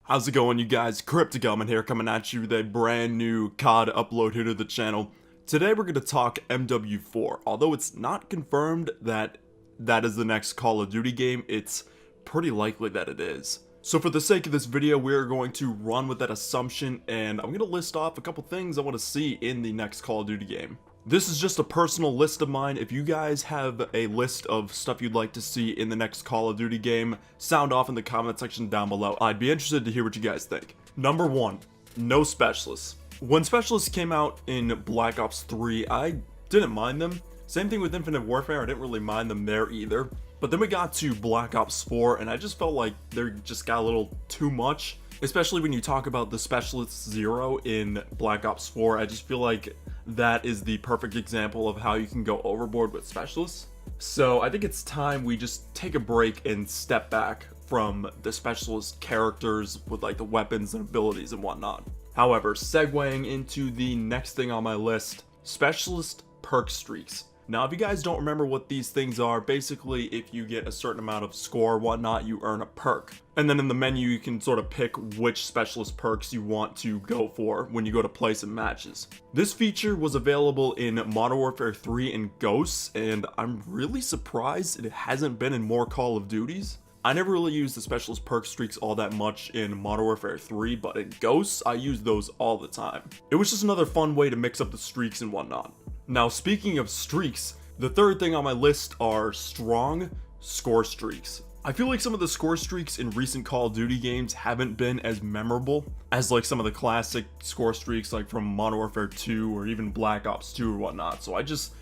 How's it going, you guys? CrypticElement here, coming at you with a brand new COD upload here to the channel. Today we're going to talk MW4. Although it's not confirmed that that is the next Call of Duty game, it's pretty likely that it is. So for the sake of this video, we're going to run with that assumption, and I'm going to list off a couple things I want to see in the next Call of Duty game. This is just a personal list of mine. If you guys have a list of stuff you'd like to see in the next Call of Duty game, sound off in the comment section down below. I'd be interested to hear what you guys think. Number 1, no specialists. When specialists came out in Black Ops 3, I didn't mind them. Same thing with Infinite Warfare, I didn't really mind them there either. But then we got to Black Ops 4, and I just felt like they just got a little too much. Especially when you talk about the Specialist Zero in Black Ops 4, I just feel like that is the perfect example of how you can go overboard with specialists. So I think it's time we just take a break and step back from the specialist characters with like the weapons and abilities and whatnot. However, segueing into the next thing on my list, specialist perk streaks. Now, if you guys don't remember what these things are, basically if you get a certain amount of score or whatnot, you earn a perk. And then in the menu, you can sort of pick which specialist perks you want to go for when you go to play some matches. This feature was available in Modern Warfare 3 and Ghosts, and I'm really surprised it hasn't been in more Call of Duties. I never really used the specialist perk streaks all that much in Modern Warfare 3, but in Ghosts, I used those all the time. It was just another fun way to mix up the streaks and whatnot. Now, speaking of streaks, the third thing on my list are strong score streaks. I feel like some of the score streaks in recent Call of Duty games haven't been as memorable as like some of the classic score streaks like from Modern Warfare 2 or even Black Ops 2 or whatnot. So I just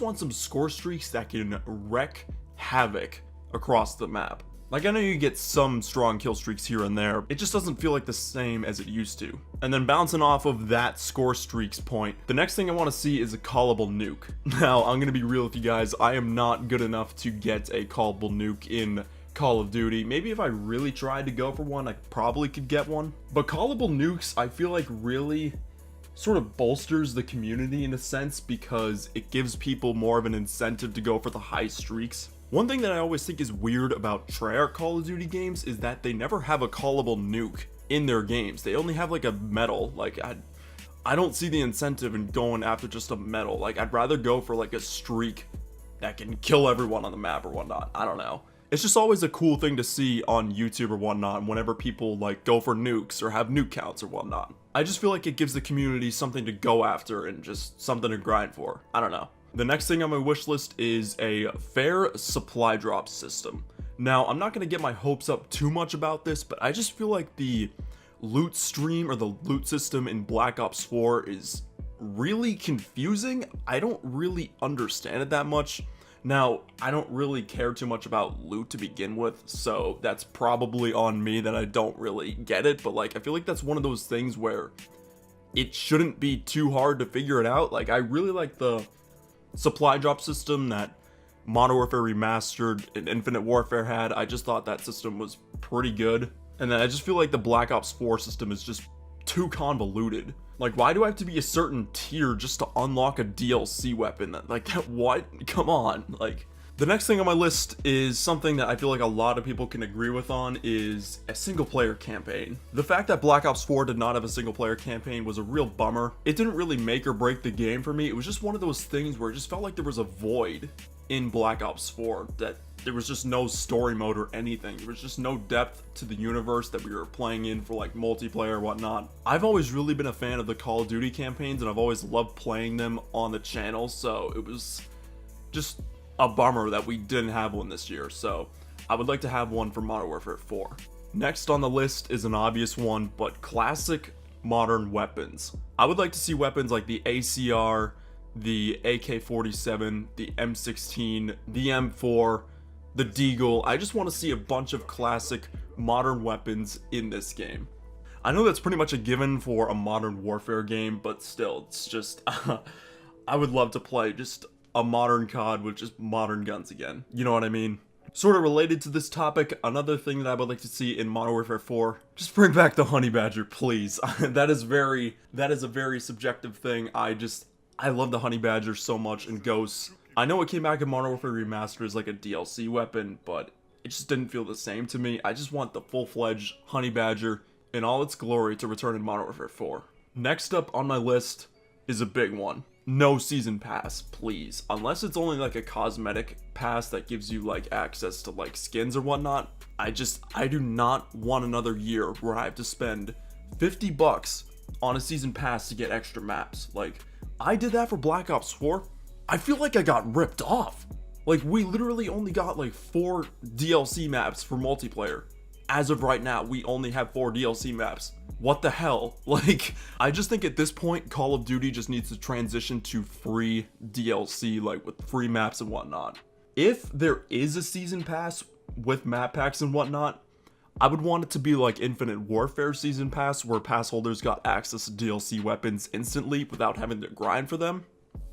want some score streaks that can wreak havoc across the map. Like, I know you get some strong kill streaks here and there, it just doesn't feel like the same as it used to. And then bouncing off of that score streaks point, the next thing I want to see is a callable nuke. Now, I'm gonna be real with you guys, I am not good enough to get a callable nuke in Call of Duty. Maybe if I really tried to go for one, I probably could get one. But callable nukes, I feel like really sort of bolsters the community in a sense because it gives people more of an incentive to go for the high streaks. One thing that I always think is weird about Treyarch Call of Duty games is that they never have a callable nuke in their games. They only have like a medal. Like, I don't see the incentive in going after just a medal. Like, I'd rather go for like a streak that can kill everyone on the map or whatnot. I don't know. It's just always a cool thing to see on YouTube or whatnot whenever people like go for nukes or have nuke counts or whatnot. I just feel like it gives the community something to go after and just something to grind for. I don't know. The next thing on my wish list is a fair supply drop system. Now, I'm not going to get my hopes up too much about this, but I just feel like the loot stream or the loot system in Black Ops 4 is really confusing. I don't really understand it that much. Now, I don't really care too much about loot to begin with, so that's probably on me that I don't really get it, but like, I feel like that's one of those things where it shouldn't be too hard to figure it out. Like, I really like the supply drop system that Modern Warfare Remastered and Infinite Warfare had. I just thought that system was pretty good. And then I just feel like the Black Ops 4 system is just too convoluted. Like, why do I have to be a certain tier just to unlock a DLC weapon? Like, what? Come on. Like, the next thing on my list is something that I feel like a lot of people can agree with on is a single player campaign. The fact that Black Ops 4 did not have a single player campaign was a real bummer. It didn't really make or break the game for me. It was just one of those things where it just felt like there was a void in Black Ops 4, that there was just no story mode or anything. There was just no depth to the universe that we were playing in for like multiplayer or whatnot. I've always really been a fan of the Call of Duty campaigns and I've always loved playing them on the channel, so it was just a bummer that we didn't have one this year. So I would like to have one for Modern Warfare 4. Next on the list is an obvious one, but classic modern weapons. I would like to see weapons like the ACR, the AK-47, the M16, the M4, the Deagle. I just want to see a bunch of classic modern weapons in this game. I know that's pretty much a given for a Modern Warfare game, but still, it's just I would love to play just a modern COD with just modern guns again. You know what I mean? Sort of related to this topic, another thing that I would like to see in Modern Warfare 4, just bring back the Honey Badger, please. that is a very subjective thing. I love the Honey Badger so much in Ghosts. I know it came back in Modern Warfare Remastered as like a DLC weapon, but it just didn't feel the same to me. I just want the full-fledged Honey Badger in all its glory to return in Modern Warfare 4. Next up on my list is a big one. No season pass, please. Unless it's only like a cosmetic pass that gives you like access to like skins or whatnot. I do not want another year where I have to spend $50 on a season pass to get extra maps. Like, I did that for Black Ops 4. I feel like I got ripped off. Like, we literally only got like 4 DLC maps for multiplayer. As of right now, we only have 4 DLC maps. What the hell? Like, I just think at this point, Call of Duty just needs to transition to free DLC, like with free maps and whatnot. If there is a season pass with map packs and whatnot, I would want it to be like Infinite Warfare season pass, where pass holders got access to DLC weapons instantly without having to grind for them.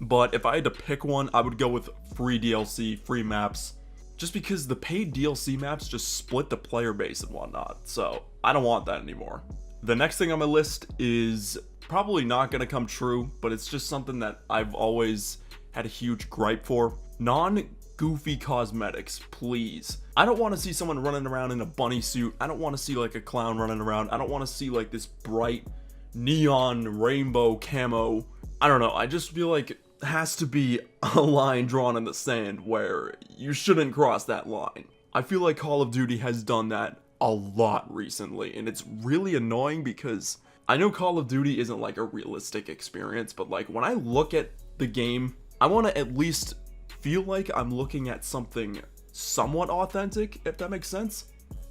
But if I had to pick one, I would go with free DLC, free maps, just because the paid DLC maps just split the player base and whatnot, so I don't want that anymore. The next thing on my list is probably not going to come true, but it's just something that I've always had a huge gripe for. Non-goofy cosmetics, please. I don't want to see someone running around in a bunny suit. I don't want to see like a clown running around. I don't want to see like this bright neon rainbow camo. I don't know, I just feel like it has to be a line drawn in the sand where you shouldn't cross that line. I feel like Call of Duty has done that a lot recently, and it's really annoying because I know Call of Duty isn't like a realistic experience, but like when I look at the game, I want to at least feel like I'm looking at something somewhat authentic, if that makes sense.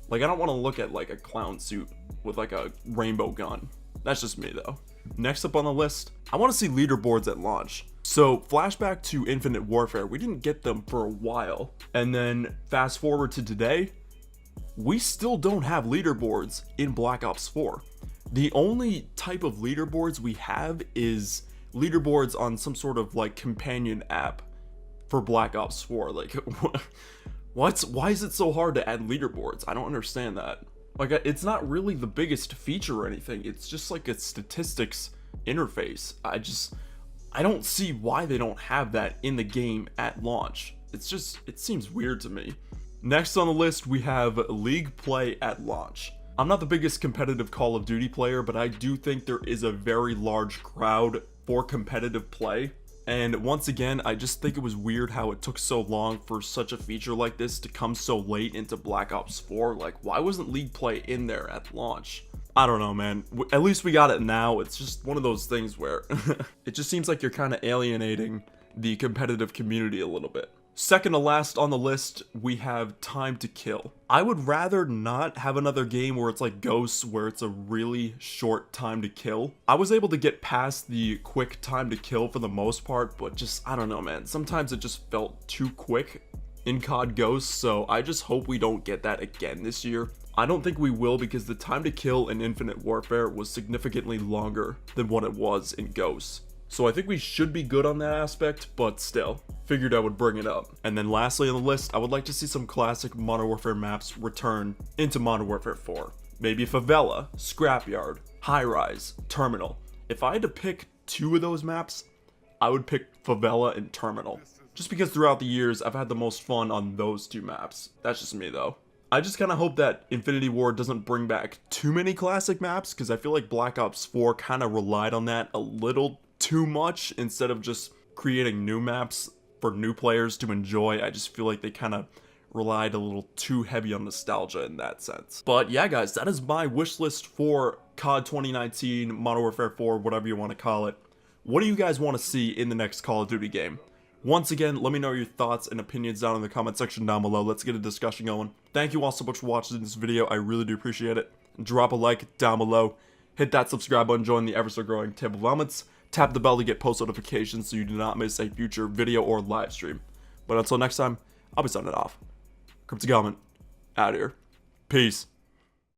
Like, I don't want to look at like a clown suit with like a rainbow gun. That's just me though. Next up on the list, I want to see leaderboards at launch. So flashback to Infinite Warfare, we didn't get them for a while. And then fast forward to today, we still don't have leaderboards in Black Ops 4. The only type of leaderboards we have is leaderboards on some sort of like companion app for Black Ops 4. Like, why is it so hard to add leaderboards? I don't understand that. Like, it's not really the biggest feature or anything. It's just like a statistics interface. I don't see why they don't have that in the game at launch. It seems weird to me. Next on the list, we have League play at launch. I'm not the biggest competitive Call of Duty player, but I do think there is a very large crowd for competitive play. And once again, I just think it was weird how it took so long for such a feature like this to come so late into Black Ops 4. Like, why wasn't League play in there at launch? I don't know, man. At least we got it now. It's just one of those things where it just seems like you're kind of alienating the competitive community a little bit. Second to last on the list, we have Time to Kill. I would rather not have another game where it's like Ghosts, where it's a really short time to kill. I was able to get past the quick time to kill for the most part, but just, I don't know, man. Sometimes it just felt too quick in COD Ghosts, so I just hope we don't get that again this year. I don't think we will, because the time to kill in Infinite Warfare was significantly longer than what it was in Ghosts. So I think we should be good on that aspect, but still, figured I would bring it up. And then lastly on the list, I would like to see some classic Modern Warfare maps return into Modern Warfare 4. Maybe Favela, Scrapyard, High Rise, Terminal. If I had to pick 2 of those maps, I would pick Favela and Terminal. Just because throughout the years, I've had the most fun on those 2 maps. That's just me though. I just kind of hope that Infinity Ward doesn't bring back too many classic maps, because I feel like Black Ops 4 kind of relied on that a little too much instead of just creating new maps for new players to enjoy. I just feel like they kind of relied a little too heavy on nostalgia in that sense. But yeah, guys, that is my wish list for COD 2019, Modern Warfare 4, whatever you want to call it. What do you guys want to see in the next Call of Duty game? Once again, let me know your thoughts and opinions down in the comment section down below. Let's get a discussion going. Thank you all so much for watching this video. I really do appreciate it. Drop a like down below. Hit that subscribe button, join the ever so growing table of elements. Tap the bell to get post notifications so you do not miss a future video or live stream. But until next time, I'll be signing off. CrypticElement, out here. Peace.